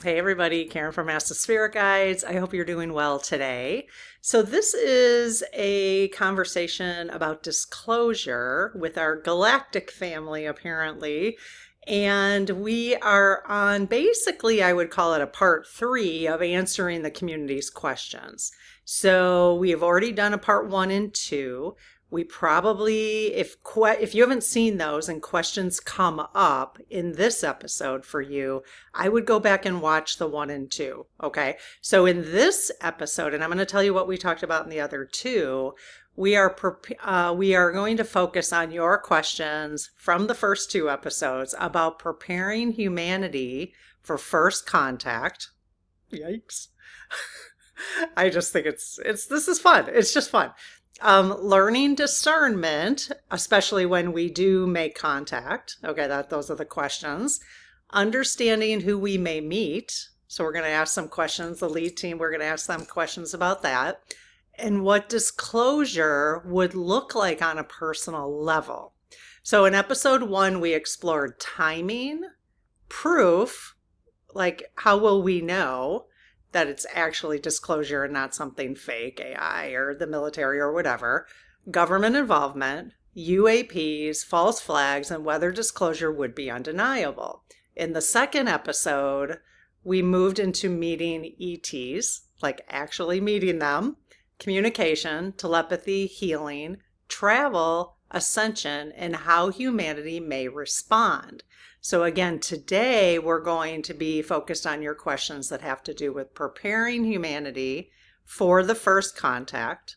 Hey everybody, Karen from Master Spirit Guides. I hope you're doing well today. So this is a conversation about disclosure with our galactic family, apparently. And we are on basically, I would call it a part 3 of answering the community's questions. So we have already done a part 1 and 2. We probably, if you haven't seen those and questions come up in this episode for you, I would go back and watch the 1 and 2. Okay. So in this episode, and I'm going to tell you what we talked about in the other two, we are going to focus on your questions from the first 2 episodes about preparing humanity for first contact. Yikes. I just think this is fun. It's just fun. Learning discernment, especially when we do make contact. Okay, those are the questions. Understanding who we may meet. So we're going to ask some questions. The lead team, we're going to ask them questions about that. And what disclosure would look like on a personal level. So in episode 1, we explored timing, proof, like how will we know that it's actually disclosure and not something fake, AI or the military or whatever, government involvement, UAPs, false flags, and whether disclosure would be undeniable. In the second episode, we moved into meeting ETs, like actually meeting them, communication, telepathy, healing, travel, ascension, and how humanity may respond. So again, today we're going to be focused on your questions that have to do with preparing humanity for the first contact,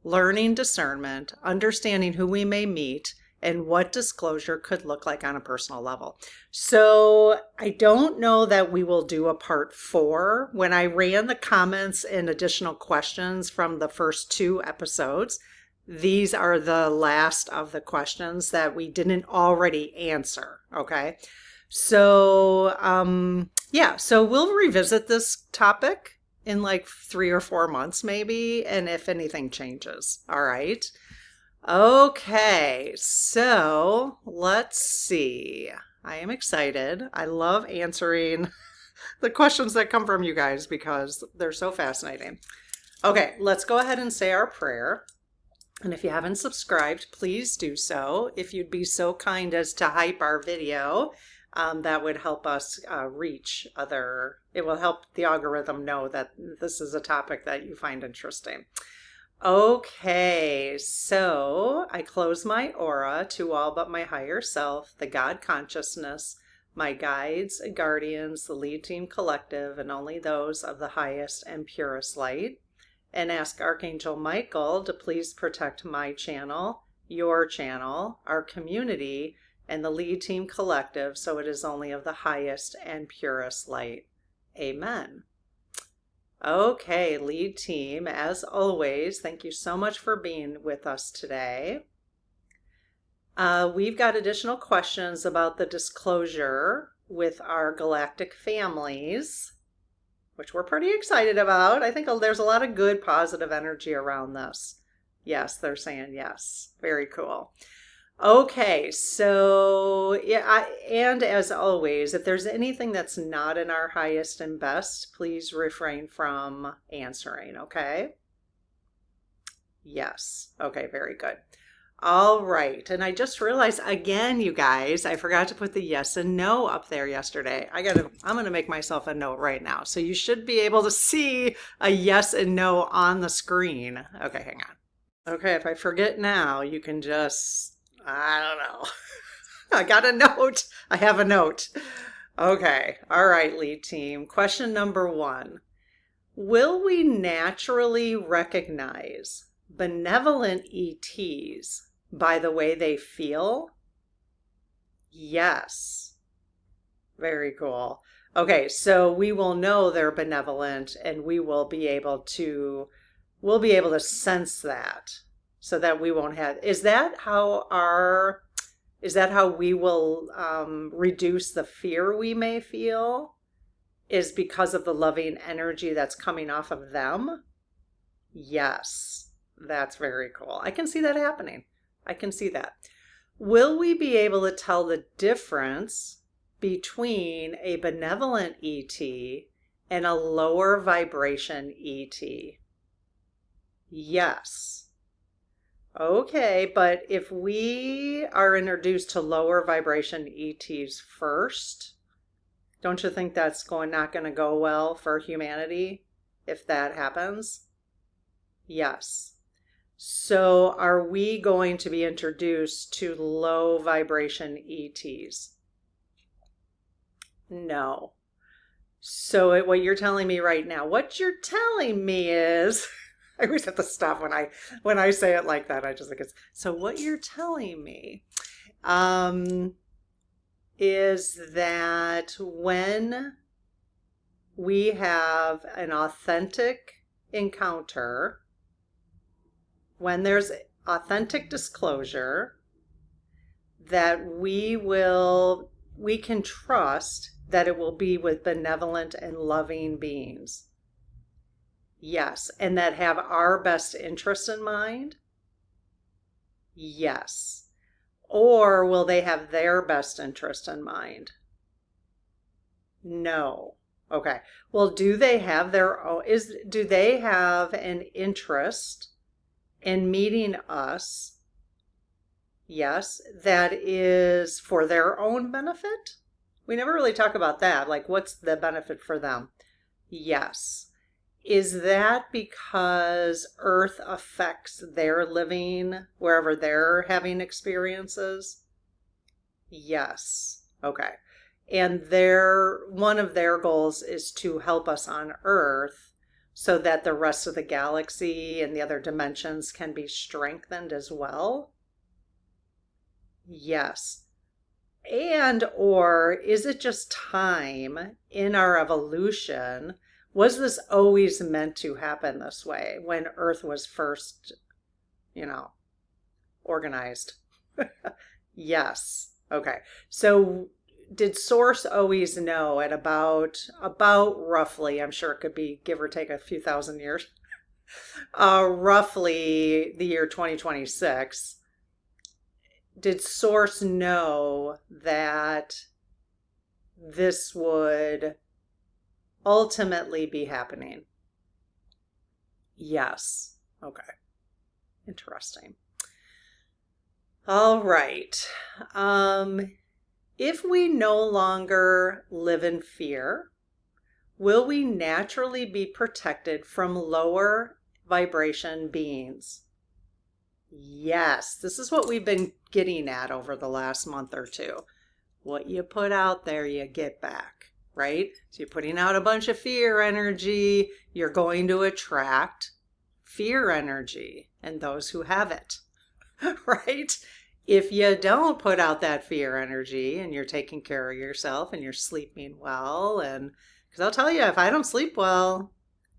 learning discernment, understanding who we may meet, and what disclosure could look like on a personal level. So I don't know that we will do a part 4. When I ran the comments and additional questions from the first 2 episodes, these are the last of the questions that we didn't already answer. Okay. So, so we'll revisit this topic in like 3 or 4 months, maybe. And if anything changes. All right. Okay. So let's see. I am excited. I love answering the questions that come from you guys because they're so fascinating. Okay. Let's go ahead and say our prayer. And if you haven't subscribed, please do so. If you'd be so kind as to hype our video, that would help us it will help the algorithm know that this is a topic that you find interesting. Okay, so I close my aura to all but my higher self, the God consciousness, my guides, guardians, the lead team collective, and only those of the highest and purest light. And ask Archangel Michael to please protect my channel, your channel, our community, and the lead team collective, so it is only of the highest and purest light. Amen. Okay, lead team, as always, thank you so much for being with us today. We've got additional questions about the disclosure with our galactic families, which we're pretty excited about. I think there's a lot of good positive energy around this. Yes, they're saying yes. Very cool. Okay, so and as always, if there's anything that's not in our highest and best, please refrain from answering, okay? Yes. Okay, very good. All right. And I just realized again, you guys, I forgot to put the yes and no up there yesterday. I'm going to make myself a note right now. So you should be able to see a yes and no on the screen. Okay, hang on. Okay, if I forget now, you can just, I don't know. I got a note. I have a note. Okay. All right, lead team. Question number 1. Will we naturally recognize benevolent ETs by the way they feel? Yes. Very cool. Okay, so we will know they're benevolent and we'll be able to sense that so that we won't have, is that how we will reduce the fear we may feel, is because of the loving energy that's coming off of them? Yes, that's very cool. I can see that happening. I can see that. Will we be able to tell the difference between a benevolent ET and a lower vibration ET? Yes. Okay, but if we are introduced to lower vibration ETs first, don't you think that's not going to go well for humanity if that happens? Yes. So are we going to be introduced to low vibration ETs? No. So what you're telling me right now, what you're telling me is, I always have to stop when I say it like that. I just think it's, so what you're telling me is that when we have an authentic encounter, when there's authentic disclosure, that we can trust that it will be with benevolent and loving beings. Yes. And that have our best interest in mind? Yes. Or will they have their best interest in mind? No. Okay. Well, do they have their own, do they have an interest in meeting us? Yes. That is for their own benefit? We never really talk about that. Like, what's the benefit for them? Yes. Is that because Earth affects their living wherever they're having experiences? Yes. Okay. And one of their goals is to help us on Earth so that the rest of the galaxy and the other dimensions can be strengthened as well? Yes. And or is it just time in our evolution? Was this always meant to happen this way when Earth was first, organized? Yes. Okay. So did Source always know at about roughly, I'm sure it could be give or take a few thousand years, roughly the year 2026, did Source know that this would ultimately be happening? Yes. Okay. Interesting. All right. If we no longer live in fear, will we naturally be protected from lower vibration beings? Yes. This is what we've been getting at over the last month or two. What you put out there, you get back. Right? So you're putting out a bunch of fear energy, you're going to attract fear energy and those who have it, right? If you don't put out that fear energy and you're taking care of yourself and you're sleeping well, and because I'll tell you, if I don't sleep well,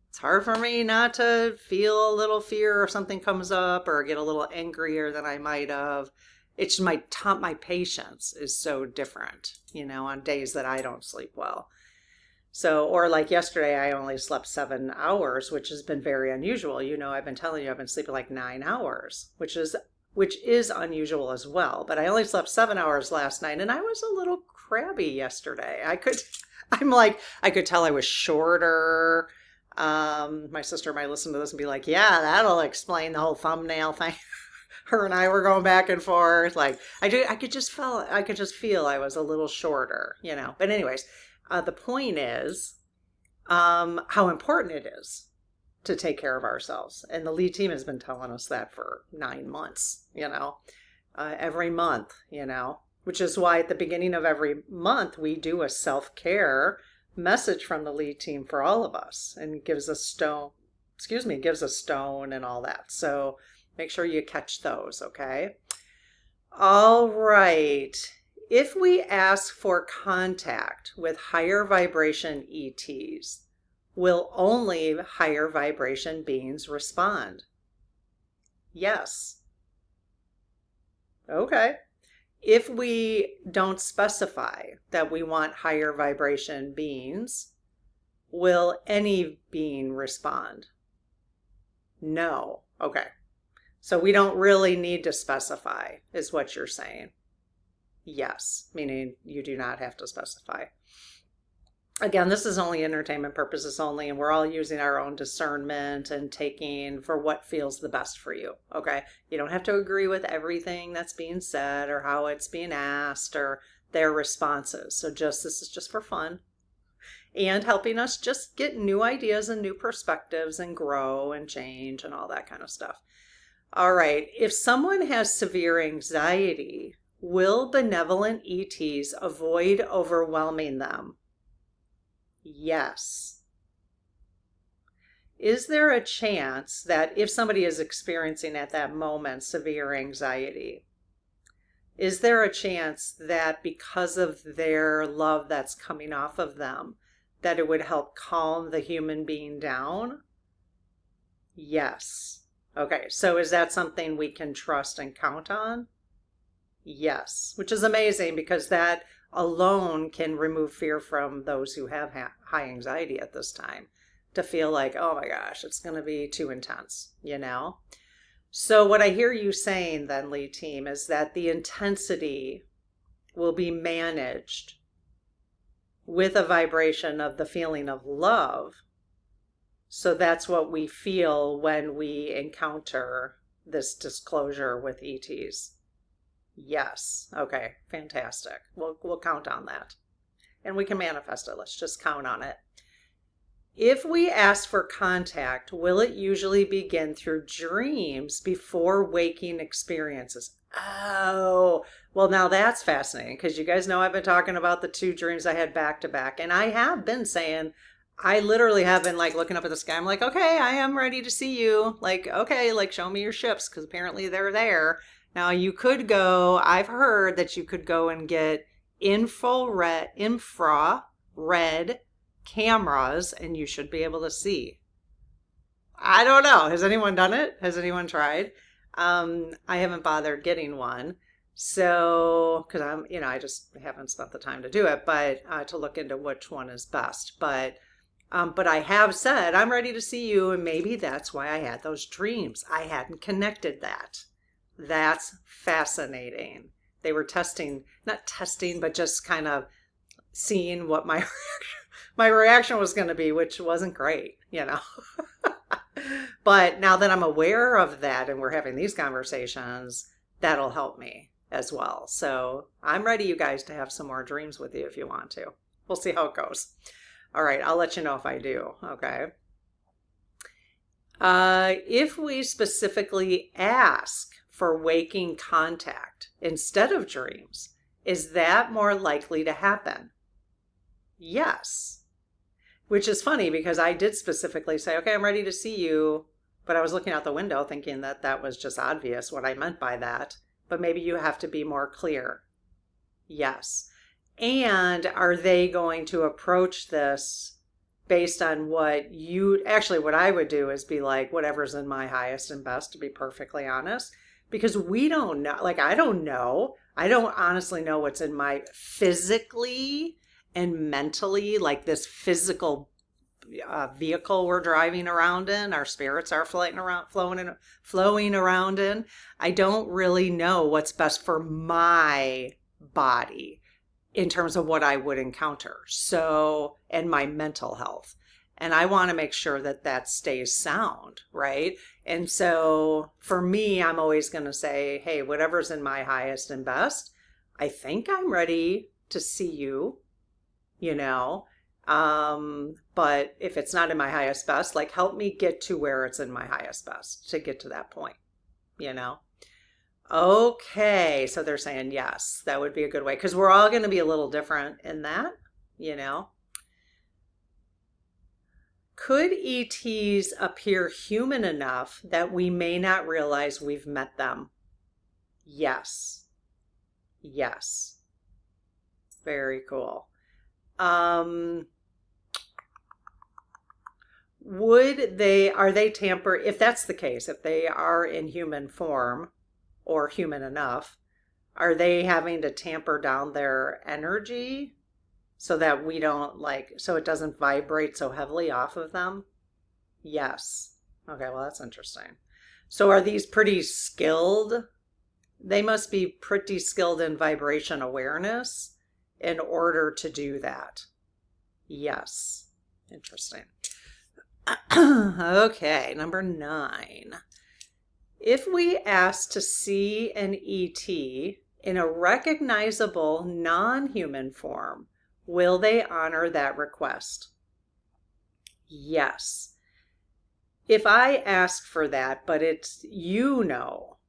it's hard for me not to feel a little fear if something comes up or get a little angrier than I might have. It's my patience is so different, on days that I don't sleep well. So, or like yesterday, I only slept 7 hours, which has been very unusual. I've been telling you, I've been sleeping like 9 hours, which is unusual as well. But I only slept 7 hours last night, and I was a little crabby yesterday. I could tell I was shorter. My sister might listen to this and be like, yeah, that'll explain the whole thumbnail thing. Her and I were going back and forth. Like I could just feel I was a little shorter, But anyways, the point is how important it is to take care of ourselves. And the lead team has been telling us that for 9 months, every month, which is why at the beginning of every month, we do a self-care message from the lead team for all of us and gives a stone and all that. So make sure you catch those, okay? All right. If we ask for contact with higher vibration ETs, will only higher vibration beings respond? Yes. Okay. If we don't specify that we want higher vibration beings, will any being respond? No. Okay. So we don't really need to specify, is what you're saying. Yes, meaning you do not have to specify. Again, this is only entertainment purposes only, and we're all using our own discernment and taking for what feels the best for you. Okay. You don't have to agree with everything that's being said or how it's being asked or their responses. So this is just for fun and helping us just get new ideas and new perspectives and grow and change and all that kind of stuff. All right. If someone has severe anxiety, will benevolent ETs avoid overwhelming them? Yes. Is there a chance that if somebody is experiencing at that moment severe anxiety, is there a chance that because of their love that's coming off of them, that it would help calm the human being down? Yes. Okay, so is that something we can trust and count on? Yes, which is amazing because that alone can remove fear from those who have high anxiety at this time to feel like, oh my gosh, it's going to be too intense, you know? So what I hear you saying then, lead team, is that the intensity will be managed with a vibration of the feeling of love. So that's what we feel when we encounter this disclosure with ETs. Yes. Okay. Fantastic. We'll count on that. And we can manifest it. Let's just count on it. If we ask for contact, will it usually begin through dreams before waking experiences? Oh, well, now that's fascinating because you guys know I've been talking about the 2 dreams I had back to back. And I have been saying, I literally have been like looking up at the sky. I'm like, okay, I am ready to see you. Like, okay, like show me your ships because apparently they're there. Now you could go, I've heard that you could go and get infrared cameras and you should be able to see. I don't know. Has anyone done it? Has anyone tried? I haven't bothered getting one. So, because I just haven't spent the time to do it, but to look into which one is best. But I have said, I'm ready to see you. And maybe that's why I had those dreams. I hadn't connected that. That's fascinating. They were not testing, but just kind of seeing what my reaction was going to be, which wasn't great, But now that I'm aware of that and we're having these conversations, that'll help me as well. So I'm ready, you guys, to have some more dreams with you if you want to. We'll see how it goes. All right, I'll let you know if I do, okay? If we specifically ask for waking contact instead of dreams, is that more likely to happen? Yes. Which is funny because I did specifically say, okay, I'm ready to see you. But I was looking out the window thinking that that was just obvious what I meant by that. But maybe you have to be more clear. Yes. And are they going to approach this based on what I would do is be like, whatever's in my highest and best, to be perfectly honest. Because we don't know, like, I don't know. I don't honestly know what's in my physically and mentally, like this physical vehicle we're driving around in, our spirits are flowing around in. I don't really know what's best for my body in terms of what I would encounter. So, and my mental health. And I want to make sure that that stays sound, right? And so for me, I'm always going to say, hey, whatever's in my highest and best, I think I'm ready to see you, but if it's not in my highest best, like help me get to where it's in my highest best to get to that point, Okay, so they're saying yes, that would be a good way because we're all going to be a little different in that, Could ETs appear human enough that we may not realize we've met them? Yes. Yes. Very cool. Are they tampered, if that's the case, if they are in human form or human enough, are they having to tamper down their energy so that we don't so it doesn't vibrate so heavily off of them? Yes. Okay, well, that's interesting. So are these pretty skilled They must be pretty skilled in vibration awareness in order to do that. Yes. Interesting. Okay, number 9. If we ask to see an ET in a recognizable non-human form, will they honor that request? Yes. If I ask for that, but it's,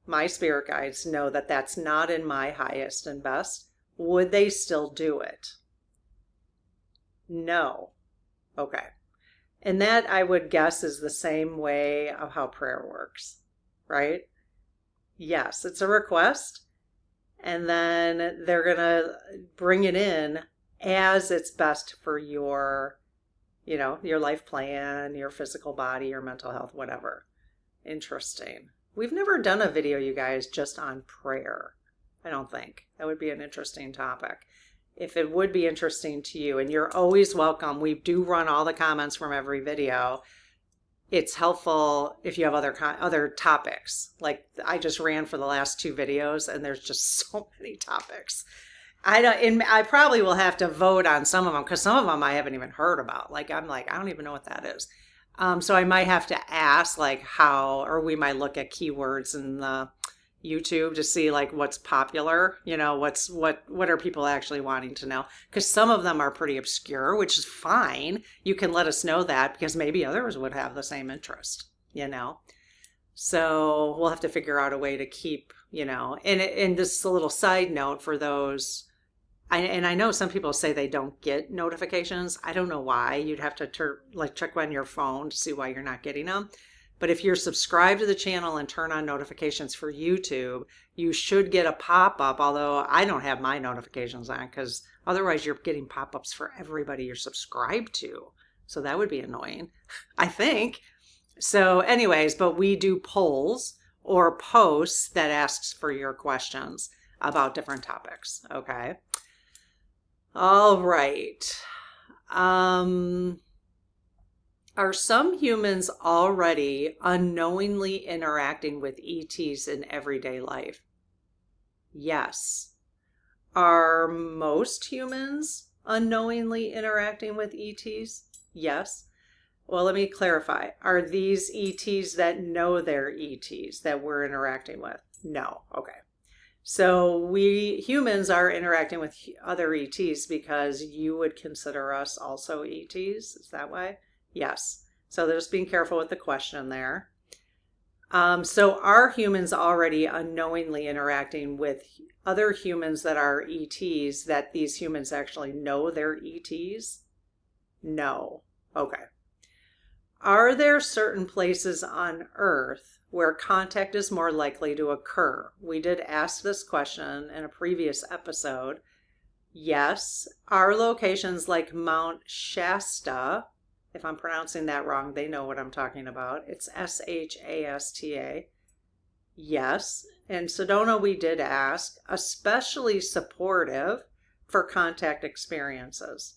my spirit guides know that that's not in my highest and best, would they still do it? No. Okay. And that, I would guess, is the same way of how prayer works, right? Yes, it's a request, and then they're going to bring it in as it's best for your, your life plan, your physical body, your mental health, whatever. Interesting. We've never done a video, you guys, just on prayer. I don't think. That would be an interesting topic. If it would be interesting to you, and you're always welcome. We do run all the comments from every video. It's helpful if you have other topics. Like I just ran for the last 2 videos, and there's just so many topics. I probably will have to vote on some of them, because some of them I haven't even heard about. I don't even know what that is. So I might have to ask how, or we might look at keywords in the YouTube to see what's popular, what are people actually wanting to know? Because some of them are pretty obscure, which is fine. You can let us know that, because maybe others would have the same interest, So we'll have to figure out a way to keep, and this is a little side note for those. And I know some people say they don't get notifications. I don't know why. You'd have to check on your phone to see why you're not getting them. But if you're subscribed to the channel and turn on notifications for YouTube, you should get a pop-up, although I don't have my notifications on, because otherwise you're getting pop-ups for everybody you're subscribed to. So that would be annoying, I think. So anyways, but we do polls or posts that asks for your questions about different topics, okay? All right. Are some humans already unknowingly interacting with ETs in everyday life? Yes. Are most humans unknowingly interacting with ETs? Yes. Well, let me clarify. Are these ETs that know they're ETs that we're interacting with? No. Okay. So we humans are interacting with other ETs because you would consider us also ETs. Is that why? Yes. So just being careful with the question there. So are humans already unknowingly interacting with other humans that are ETs that these humans actually know they're ETs? No. Okay. Are there certain places on Earth where contact is more likely to occur? We did ask this question in a previous episode. Yes. Are locations like Mount Shasta, if I'm pronouncing that wrong, they know what I'm talking about. It's Shasta. Yes. And Sedona, we did ask, especially supportive for contact experiences.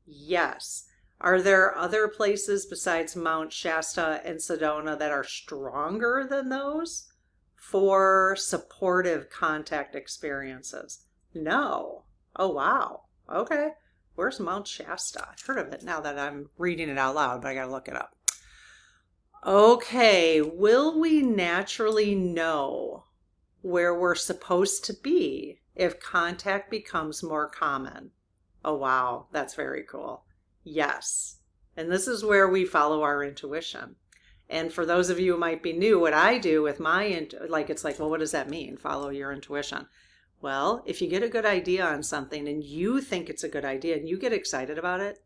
Yes. Are there other places besides Mount Shasta and Sedona that are stronger than those for supportive contact experiences? No. Oh, wow. Okay. Where's Mount Shasta? I've heard of it now that I'm reading it out loud, but I got to look it up. Okay. Will we naturally know where we're supposed to be if contact becomes more common? Oh, wow. That's very cool. Yes. And this is where we follow our intuition. And for those of you who might be new, what I do with my, it's like, well, what does that mean? Follow your intuition. Well, if you get a good idea on something and you think it's a good idea and you get excited about it,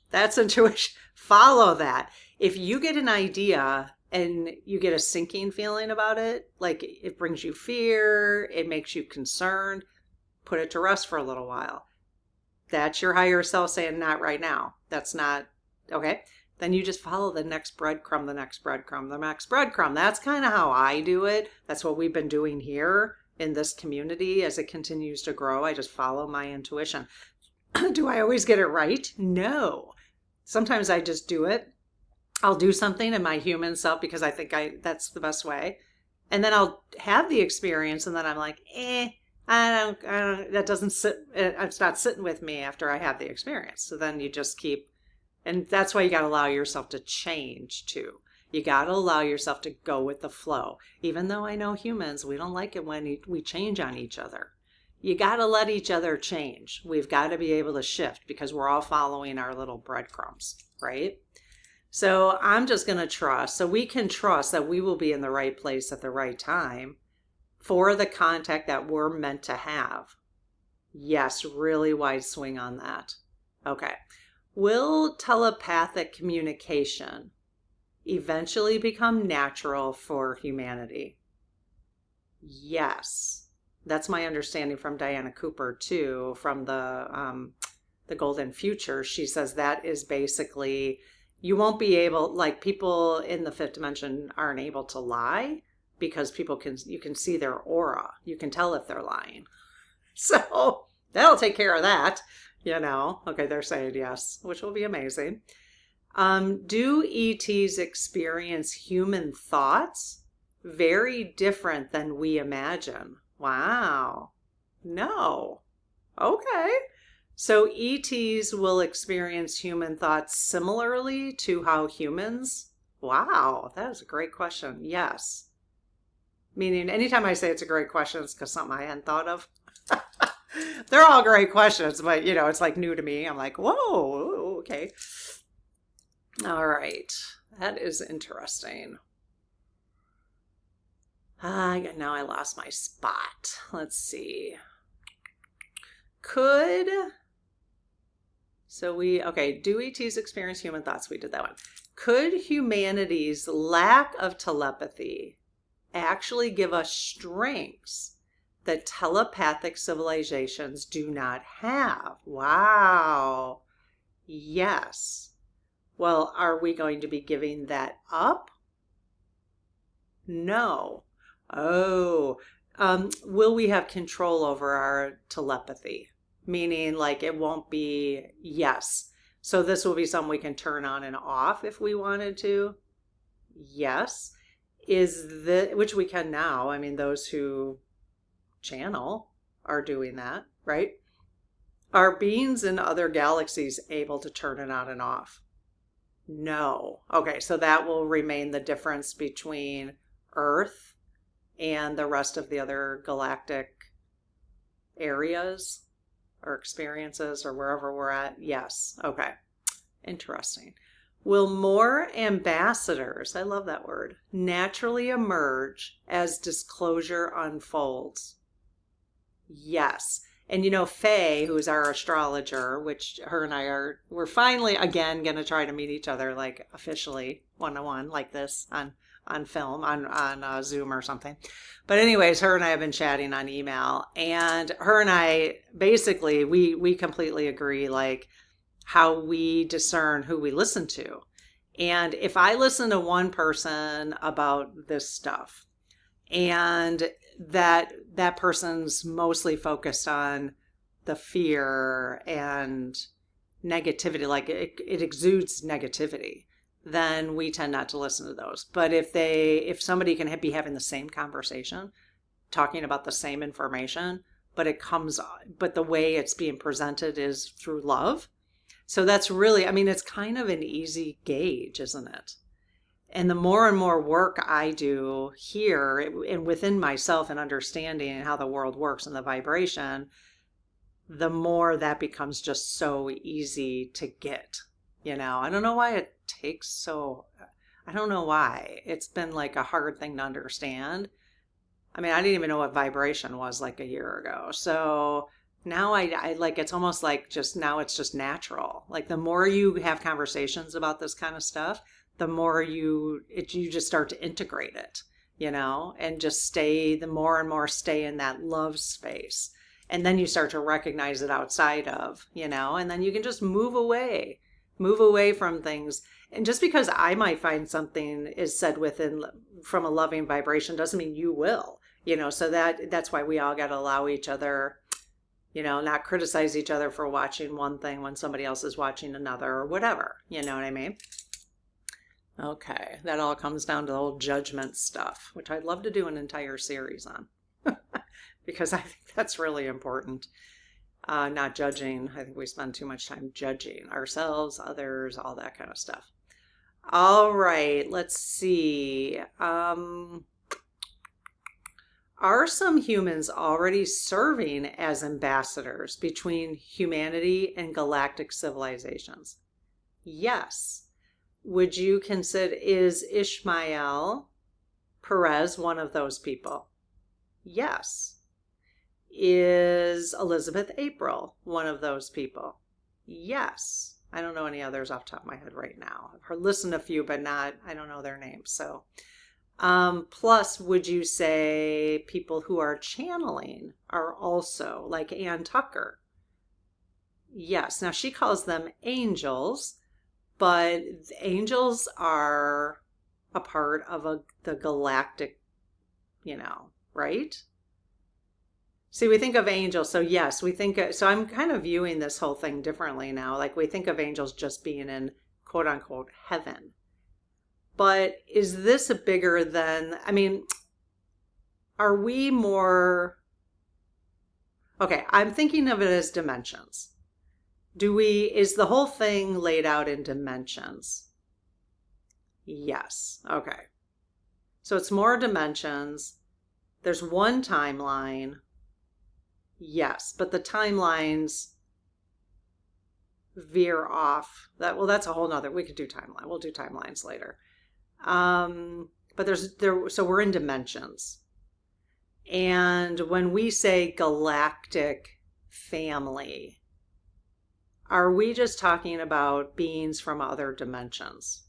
that's intuition. Follow that. If you get an idea and you get a sinking feeling about it, like it brings you fear, it makes you concerned, put it to rest for a little while. That's your higher self saying, not right now. That's not, okay. Then you just follow the next breadcrumb, the next breadcrumb, the next breadcrumb. That's kind of how I do it. That's what we've been doing here in this community as it continues to grow. I just follow my intuition. Do I always get it right? No. Sometimes I just do it. I'll do something in my human self because I think that's the best way. And then I'll have the experience and then I'm like, I don't, that doesn't sit, it's not sitting with me after I have the experience. So then you just keep, and that's why you got to allow yourself to change too. You got to allow yourself to go with the flow. Even though I know humans, we don't like it when we change on each other. You got to let each other change. We've got to be able to shift because we're all following our little breadcrumbs, right? So I'm just going to trust. So we can trust that we will be in the right place at the right time for the contact that we're meant to have. Yes, really wide swing on that. Okay. Will telepathic communication eventually become natural for humanity? Yes. That's my understanding from Diana Cooper too, from the Golden Future. She says that is basically, you won't be able, like people in the fifth dimension aren't able to lie because you can see their aura. You can tell if they're lying. So that'll take care of that, Okay, they're saying yes, which will be amazing. Do ETs experience human thoughts? Very different than we imagine. Wow. No. Okay. So ETs will experience human thoughts similarly to how humans? Wow, that is a great question. Yes. Meaning anytime I say it's a great question, it's because something I hadn't thought of. They're all great questions, but it's like new to me. I'm like, whoa, okay. All right. That is interesting. Now I lost my spot. Let's see. Do ETs experience human thoughts? We did that one. Could humanity's lack of telepathy actually give us strengths that telepathic civilizations do not have? Wow. Yes. Well, are we going to be giving that up? No. Oh, will we have control over our telepathy? Meaning like it won't be yes. So this will be something we can turn on and off if we wanted to. Yes. Which we can now. I mean, those who channel are doing that, right? Are beings in other galaxies able to turn it on and off? No. Okay, so that will remain the difference between Earth and the rest of the other galactic areas or experiences or wherever we're at. Yes. Okay. Interesting. Will more ambassadors, I love that word, naturally emerge as disclosure unfolds? Yes. And Faye, who's our astrologer, which her and we're finally again going to try to meet each other like officially one-on-one like this on film, on Zoom or something. But anyways, her and I have been chatting on email, and her and I basically, we completely agree like how we discern who we listen to. And if I listen to one person about this stuff and that person's mostly focused on the fear and negativity, like it exudes negativity, then we tend not to listen to those. But if somebody can be having the same conversation, talking about the same information, but the way it's being presented is through love. So that's really, I mean, it's kind of an easy gauge, isn't it? And the more and more work I do here and within myself and understanding how the world works and the vibration, the more that becomes just so easy to get. I don't know why it takes I don't know why. It's been like a hard thing to understand. I mean, I didn't even know what vibration was like a year ago. So now I like, it's almost like now it's just natural. Like the more you have conversations about this kind of stuff, the more you just start to integrate it, and just the more and more stay in that love space. And then you start to recognize it outside of, and then you can just move away from things. And just because I might find something is said from a loving vibration doesn't mean you will, so that's why we all got to allow each other, not criticize each other for watching one thing when somebody else is watching another or whatever, you know what I mean? Okay, that all comes down to the whole judgment stuff, which I'd love to do an entire series on because I think that's really important. Not judging. I think we spend too much time judging ourselves, others, all that kind of stuff. All right, let's see. Are some humans already serving as ambassadors between humanity and galactic civilizations? Yes. Would you consider, is Ishmael Perez one of those people? Yes. Is Elizabeth April one of those people? Yes. I don't know any others off the top of my head right now. I've listened to a few, but I don't know their names. So, plus, would you say people who are channeling are also like Ann Tucker? Yes. Now she calls them angels, but angels are a part of the galactic, right? See, we think of angels. So yes, so I'm kind of viewing this whole thing differently now. Like we think of angels just being in quote unquote heaven. But is this a bigger than, are we more, okay, I'm thinking of it as dimensions. Is the whole thing laid out in dimensions? Yes. Okay. So it's more dimensions. There's one timeline. Yes, but the timelines veer off. That's a whole nother, we could do timeline. We'll do timelines later. But so we're in dimensions. And when we say galactic family, are we just talking about beings from other dimensions?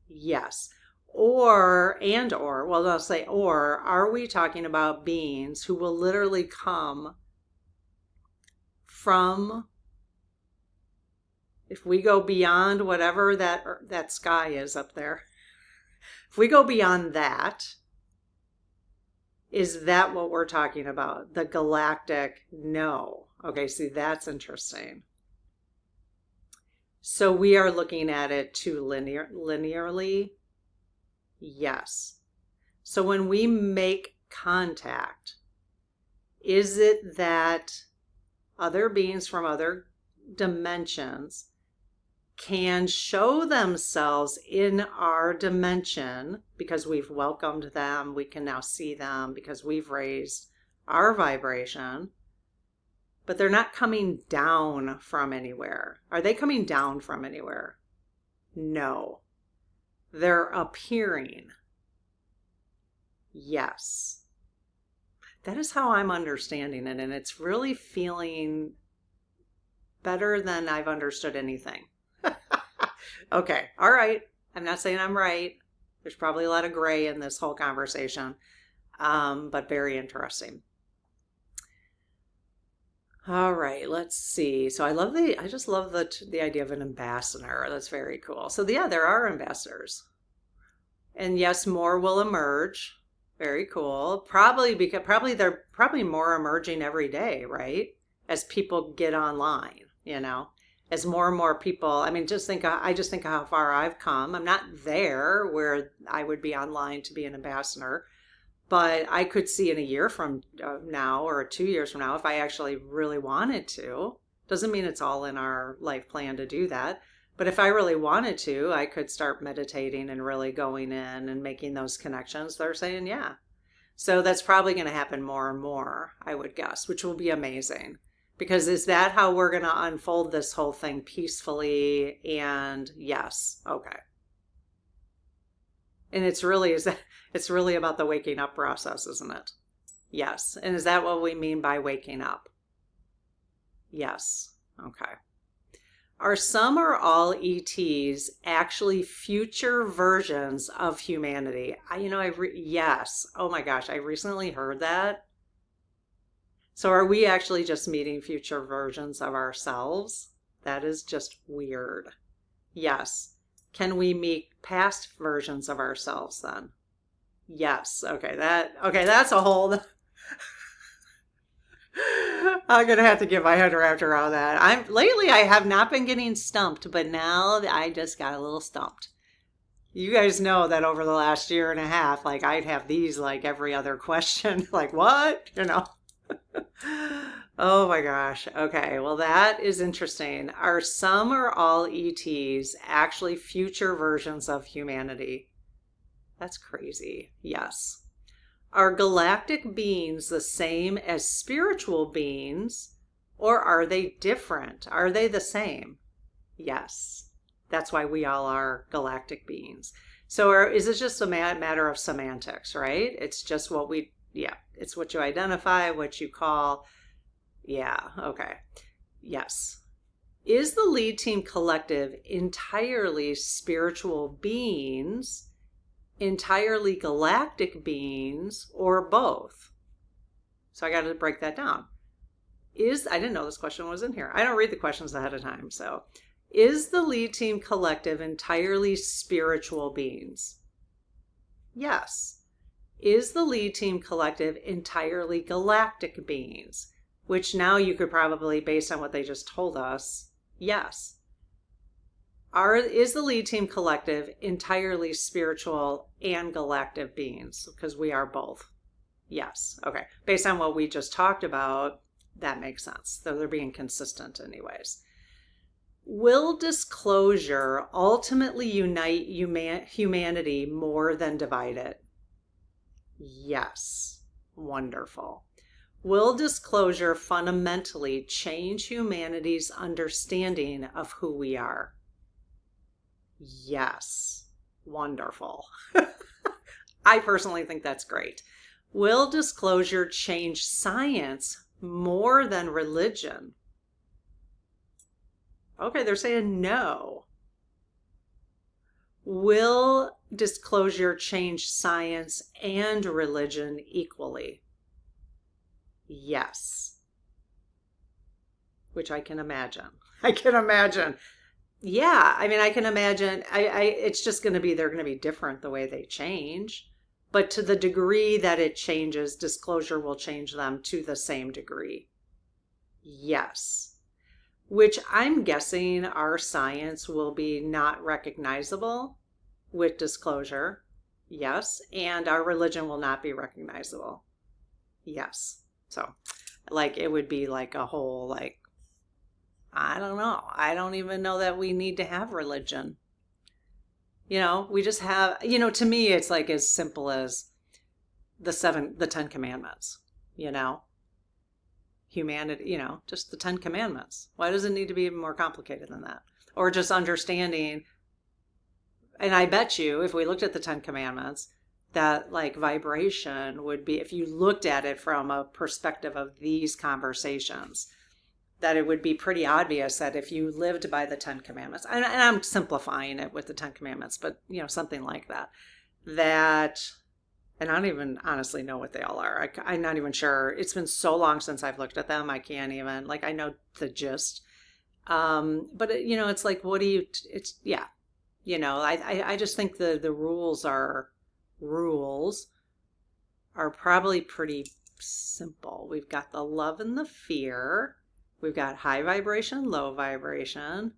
Yes. Or, I'll say, or are we talking about beings who will literally come from, if we go beyond whatever that sky is up there, if we go beyond that, is that what we're talking about? The galactic? No. Okay, see, that's interesting. So we are looking at it too linearly. Yes. So when we make contact, is it that other beings from other dimensions can show themselves in our dimension because we've welcomed them? We can now see them because we've raised our vibration, but they're not coming down from anywhere. Are they coming down from anywhere? No. They're appearing. Yes. That is how I'm understanding it, and it's really feeling better than I've understood anything. Okay, all right. I'm not saying I'm right. There's probably a lot of gray in this whole conversation, but very interesting. All right, let's see. So I just love the idea of an ambassador. That's very cool. So yeah, there are ambassadors. And yes, more will emerge. Very cool. Probably they're probably more emerging every day, right? As people get online, as more and more people, I just think of how far I've come. I'm not there where I would be online to be an ambassador. But I could see in a year from now or 2 years from now, if I actually really wanted to. Doesn't mean it's all in our life plan to do that. But if I really wanted to, I could start meditating and really going in and making those connections. They're saying, yeah. So that's probably going to happen more and more, I would guess, which will be amazing. Because is that how we're going to unfold this whole thing peacefully? And yes, okay. And it's really about the waking up process, isn't it? Yes. And is that what we mean by waking up? Yes. Okay. Are some or all ETs actually future versions of humanity? Yes. Oh my gosh, I recently heard that. So are we actually just meeting future versions of ourselves? That is just weird. Yes. Can we meet past versions of ourselves then? Yes. Okay, that's a whole I'm gonna have to get my head wrapped around that. Lately I have not been getting stumped, but now I just got a little stumped. You guys know that over the last year and a half, like I'd have these like every other question, like what? Oh my gosh. Okay, well, that is interesting. Are some or all ETs actually future versions of humanity? That's crazy. Yes. Are galactic beings the same as spiritual beings, or are they different? Are they the same? Yes. That's why we all are galactic beings. So is this just a matter of semantics, right? It's just it's what you identify, what you call. Yeah, okay. Yes. Is the lead team collective entirely spiritual beings, entirely galactic beings, or both? So I got to break that down. I didn't know this question was in here. I don't read the questions ahead of time. So is the lead team collective entirely spiritual beings? Yes. Is the lead team collective entirely galactic beings? Which now you could probably, based on what they just told us, yes. Is the lead team collective entirely spiritual and galactic beings? Because we are both. Yes. Okay. Based on what we just talked about, that makes sense. Though they're being consistent anyways. Will disclosure ultimately unite humanity more than divide it? Yes. Wonderful. Will disclosure fundamentally change humanity's understanding of who we are? Yes. Wonderful. I personally think that's great. Will disclosure change science more than religion? Okay, they're saying no. Will disclosure change science and religion equally? Yes. Which I can imagine. I can imagine. Yeah, I mean, I can imagine. It's just going to be, they're going to be different the way they change. But to the degree that it changes, disclosure will change them to the same degree. Yes. Which I'm guessing our science will be not recognizable with disclosure. Yes. And our religion will not be recognizable. Yes. So, like, it would be like a whole, like, I don't know. I don't even know that we need to have religion. We just have, to me, it's like as simple as the 10 commandments, humanity, just the 10 commandments. Why does it need to be even more complicated than that? Or just understanding. And I bet you if we looked at the 10 commandments, that like vibration would be, if you looked at it from a perspective of these conversations, that it would be pretty obvious that if you lived by the 10 commandments, and I'm simplifying it with the 10 commandments, but something like that, and I don't even honestly know what they all are. I'm not even sure. It's been so long since I've looked at them. I can't even, like, I know the gist. But it's like, I just think the rules are probably pretty simple. We've got the love and the fear. We've got high vibration, low vibration.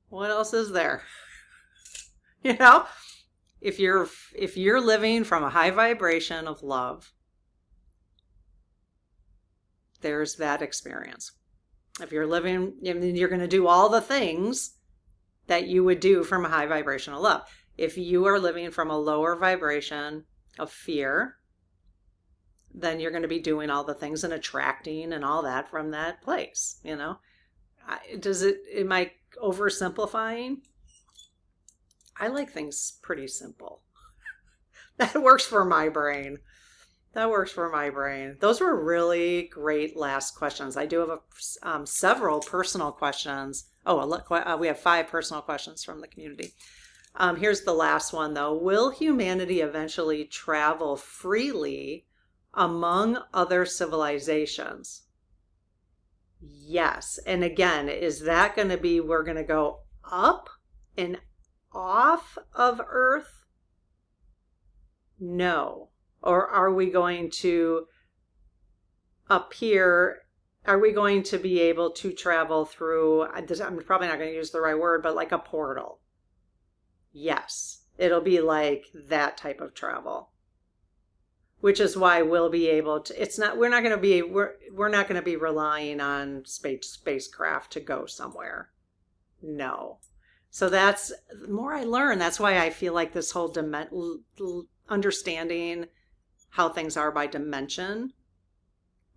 What else is there? If you're living from a high vibration of love, there's that experience. If you're living, you're going to do all the things that you would do from a high vibration of love. If you are living from a lower vibration of fear, then you're going to be doing all the things and attracting and all that from that place, am I oversimplifying? I like things pretty simple. That works for my brain. Those were really great last questions. I do have several personal questions. Oh, look, we have 5 personal questions from the community. Here's the last one, though. Will humanity eventually travel freely among other civilizations? Yes. And again, is that going to be, we're going to go up and off of Earth? No. Or are we going to appear? Are we going to be able to travel through, I'm probably not going to use the right word, but like a portal? Yes. It'll be like that type of travel. Which is why we'll be able to, we're not going to be relying on spacecraft to go somewhere. No. So that's, the more I learn, that's why I feel like this whole understanding how things are by dimension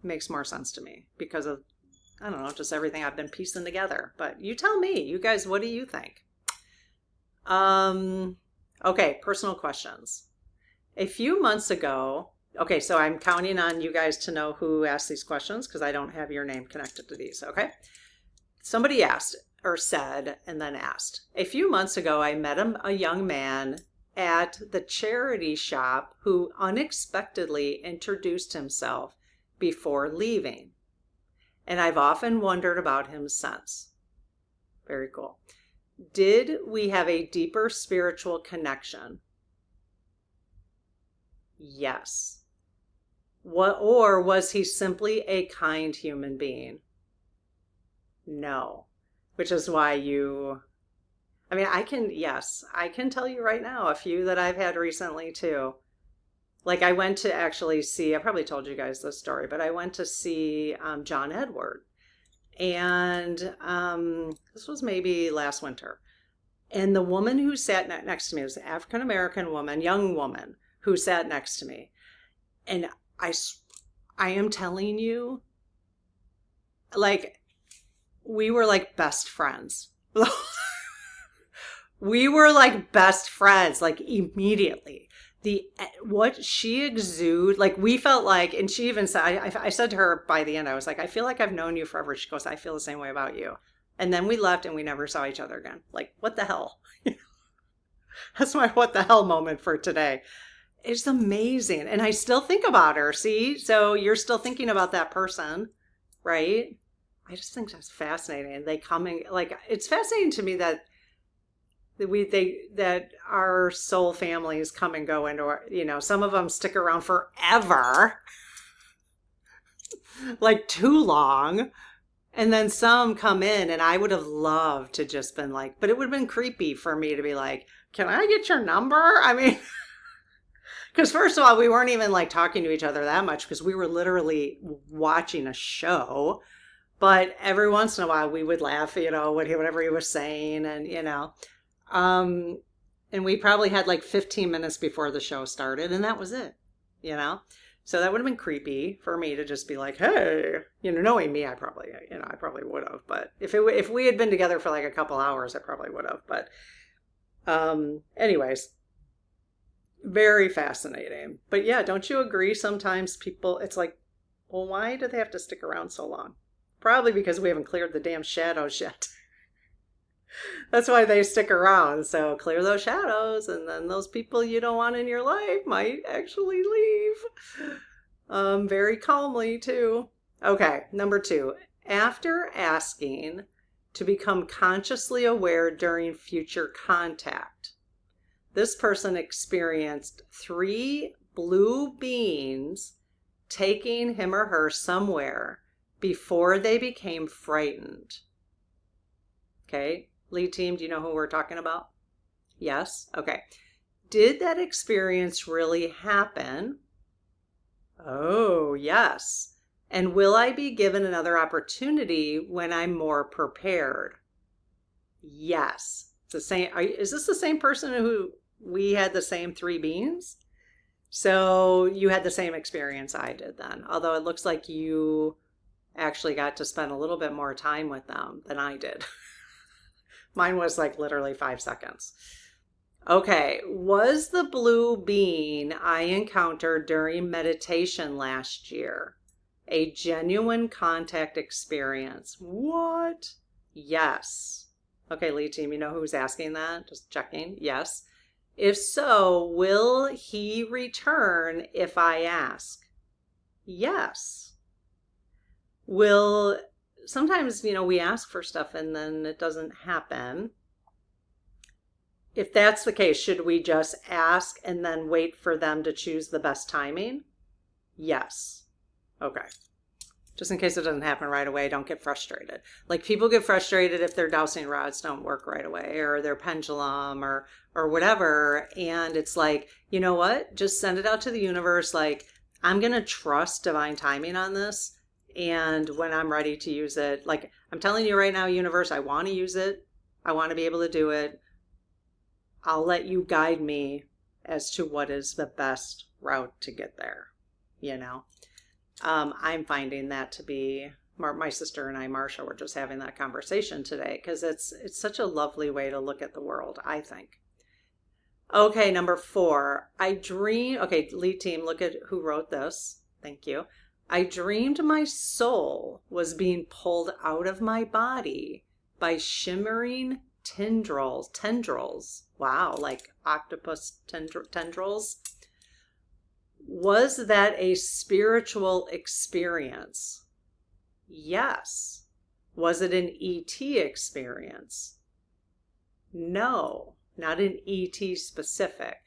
makes more sense to me because of, I don't know, just everything I've been piecing together. But you tell me, you guys, what do you think? Okay, personal questions. A few months ago, okay, so I'm counting on you guys to know who asked these questions because I don't have your name connected to these, okay? Somebody asked or said and then asked. A few months ago, I met a young man at the charity shop who unexpectedly introduced himself before leaving. And I've often wondered about him since. Very cool. Did we have a deeper spiritual connection? Yes. Or was he simply a kind human being? No. Which is why I can tell you right now a few that I've had recently too. Like I went to actually see, I probably told you guys this story, but I went to see John Edward. And this was maybe last winter. And the woman who sat next to me was an African-American woman, young woman, who sat next to me. And I am telling you, like, we were like best friends. We were like best friends, like immediately. What she exuded, like we felt like, and she even said, I said to her by the end, I was like, I feel like I've known you forever. She goes, I feel the same way about you. And then we left and we never saw each other again. Like, what the hell? That's my what the hell moment for today. It's amazing. And I still think about her. See? So you're still thinking about that person, right? I just think that's fascinating. They coming, like, it's fascinating to me that that our soul families come and go into our, some of them stick around forever, like too long. And then some come in and I would have loved to just been like, but it would have been creepy for me to be like, can I get your number? I mean, because first of all, we weren't even like talking to each other that much because we were literally watching a show. But every once in a while we would laugh, whatever he was saying. And, and we probably had like 15 minutes before the show started and that was it, So that would have been creepy for me to just be like, hey, knowing me, I probably would have. But if we had been together for like a couple hours, I probably would have. But anyways, very fascinating. But yeah, don't you agree? Sometimes people, it's like, well, why do they have to stick around so long? Probably because we haven't cleared the damn shadows yet. That's why they stick around. So clear those shadows and then those people you don't want in your life might actually leave. Very calmly too. Okay, number 2. After asking to become consciously aware during future contact, this person experienced 3 blue beings taking him or her somewhere before they became frightened. Okay. Lead team, do you know who we're talking about? Yes? Okay. Did that experience really happen? Oh, yes. And will I be given another opportunity when I'm more prepared? Yes. It's the same. Is this the same person who we had the same 3 beings? So you had the same experience I did then, although it looks like you actually got to spend a little bit more time with them than I did. Mine was like literally 5 seconds. Okay, was the blue being I encountered during meditation last year a genuine contact experience? What? Yes. Okay, lead team, you know who's asking that? Just checking. Yes. If so, will he return if I ask? Yes. Sometimes, we ask for stuff and then it doesn't happen. If that's the case, should we just ask and then wait for them to choose the best timing? Yes. Okay. Just in case it doesn't happen right away, don't get frustrated. Like people get frustrated if their dowsing rods don't work right away or their pendulum or whatever. And it's like, you know what? Just send it out to the universe. Like, I'm going to trust divine timing on this. And when I'm ready to use it, like I'm telling you right now, universe, I want to use it. I want to be able to do it. I'll let you guide me as to what is the best route to get there, you know? I'm finding that to be, my sister and I, Marsha, were just having that conversation today because it's such a lovely way to look at the world, I think. Okay, number 4. Okay, lead team, look at who wrote this. Thank you. I dreamed my soul was being pulled out of my body by shimmering tendrils. Wow, like octopus tendrils. Was that a spiritual experience? Yes. Was it an ET experience? No, not an ET specific.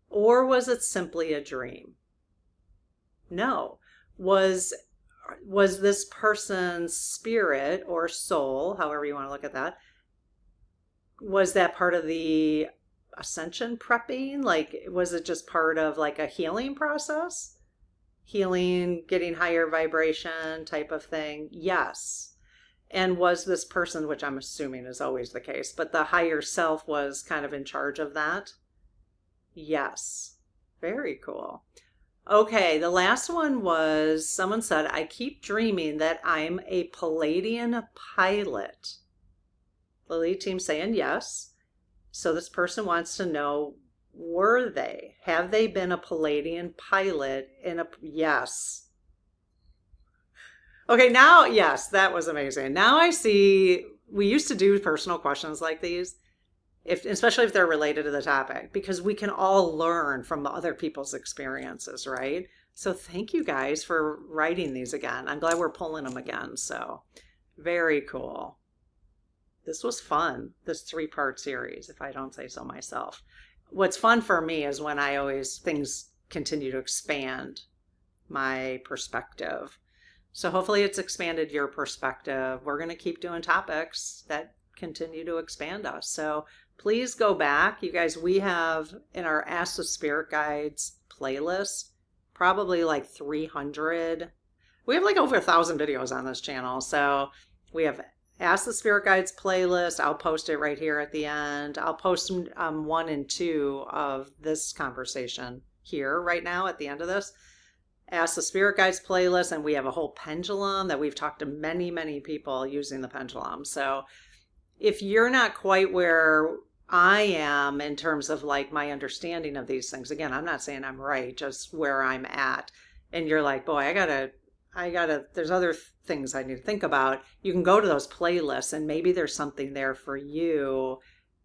Or was it simply a dream? No. Was this person's spirit or soul, however you want to look at that, was that part of the ascension prepping? Like, was it just part of like a healing process? Healing, getting higher vibration type of thing? Yes. And was this person, which I'm assuming is always the case, but the higher self was kind of in charge of that? Yes. Very cool. Okay, the last one was someone said, I keep dreaming that I'm a Pleiadian pilot. The lead team saying yes. So this person wants to know, have they been a Pleiadian pilot yes. Okay, now, yes, that was amazing. Now I see, we used to do personal questions like these, especially if they're related to the topic, because we can all learn from other people's experiences, right? So thank you guys for writing these again. I'm glad we're pulling them again. So very cool. This was fun, this 3-part series, if I don't say so myself. What's fun for me is when things continue to expand my perspective. So hopefully it's expanded your perspective. We're going to keep doing topics that continue to expand us. So please go back. You guys, we have in our Ask the Spirit Guides playlist, probably like 300. We have like over 1,000 videos on this channel. So we have Ask the Spirit Guides playlist. I'll post it right here at the end. I'll post 1 and 2 of this conversation here right now at the end of this. Ask the Spirit Guides playlist, and we have a whole pendulum that we've talked to many, many people using the pendulum. So if you're not quite where I am in terms of like my understanding of these things, again, I'm not saying I'm right, just where I'm at, and you're like, boy, I gotta, there's other things I need to think about. You can go to those playlists and maybe there's something there for you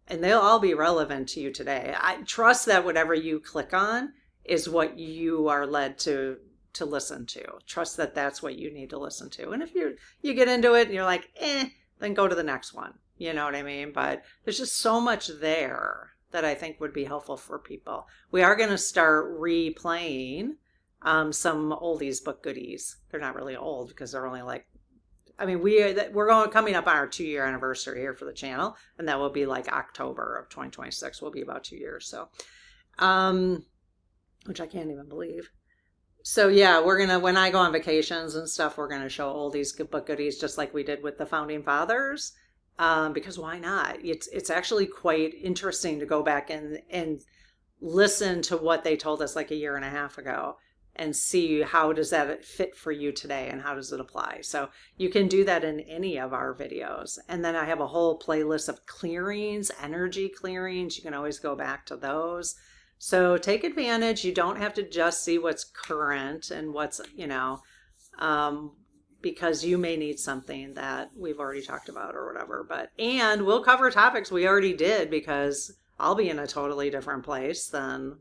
and they'll all be relevant to you today. I trust that whatever you click on is what you are led to listen to. Trust that that's what you need to listen to. And if you get into it and you're like, then go to the next one. You know what I mean? But there's just so much there that I think would be helpful for people. We are going to start replaying some oldies but goodies. They're not really old because they're only like, I mean, we're coming up on our 2-year anniversary here for the channel, and that will be like October of 2026. Will be about 2 years. So, which I can't even believe. So yeah, when I go on vacations and stuff, we're gonna show oldies but goodies, just like we did with the founding fathers. Because why not? It's actually quite interesting to go back and listen to what they told us like a year and a half ago and see how does that fit for you today and how does it apply. So you can do that in any of our videos. And then I have a whole playlist of clearings, energy clearings. You can always go back to those. So take advantage. You don't have to just see what's current and what's, because you may need something that we've already talked about or whatever. And we'll cover topics we already did because I'll be in a totally different place than,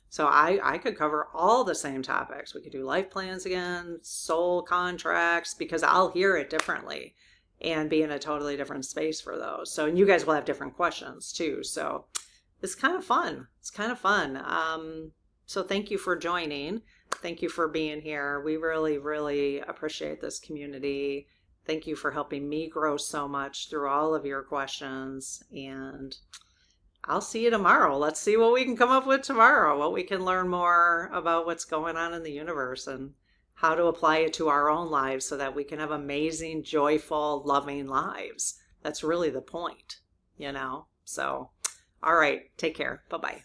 So I could cover all the same topics. We could do life plans again, soul contracts, because I'll hear it differently and be in a totally different space for those. So, and you guys will have different questions too. So it's kind of fun. So thank you for joining. Thank you for being here. We really, really appreciate this community. Thank you for helping me grow so much through all of your questions. And I'll see you tomorrow. Let's see what we can come up with tomorrow, what we can learn more about what's going on in the universe and how to apply it to our own lives so that we can have amazing, joyful, loving lives. That's really the point, you know? So, all right, take care. Bye-bye.